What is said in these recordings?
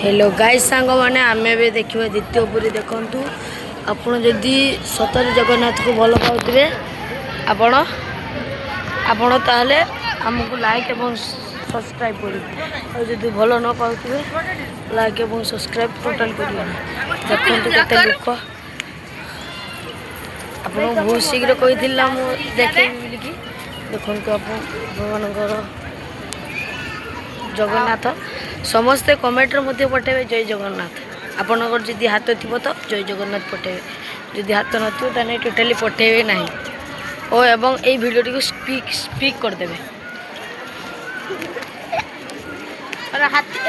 hello guys सांग मैंने आम भी देखा द्वितीय पुरी देखु आपड़ जदि सतरे जगन्नाथ को भल पाते आपण आपण ताहले आमको लाइक और सब्सक्राइब करेंगे जदि भल न पाते लाइक और सब्सक्राइब टोटाल करेंगे देखो केते लोक आप बहुत शीघ्र कही देखे बोलिकी देखो आप भगवान जगन्नाथ समस्ते कमेंट रे पठेबे जय जगन्नाथ आपनकर जदि हाथ थी तो जय जगन्नाथ पठेबे जदि हाथ नथिबो ताने टोटाली पठेबे नहीं ओ एवं ए वीडियो को स्पीक कर देबे और हाथी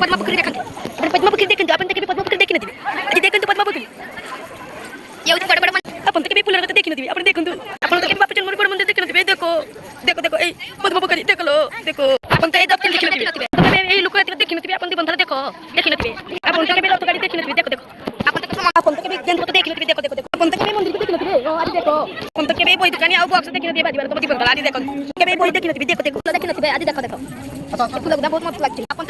पद्मापुरी देखते पद्मापुरी देखते अपन देखते पद्मापुरी देखी नथी आज देखते पद्मापुरी ये बड़ बड़ अपन के पुलर देखी नथी अपन देखंतु अपन के बापचन मोर बड़ मंदिर देखी नथी देखो देखो देखो ए पद्मापुरी देख लो देखो अपन तो ए दक्षिण देखी नथी तबे ए लोक देखी नथी अपन बंधर देखो देखी नथी अपन के रथ गाड़ी देखी नथी देखो देखो अपन के गेंद तो देखी नथी देखो देखो अपन के मंदिर देखी नथी आज देखो अपन के बोई दुकानी आ बॉक्स देखी नथी बाजी बंधर आज देखो के बोई देखी नथी देखो देखो देखी नथी आज देखो देखो फूल बहुत मस्त लागछ अपन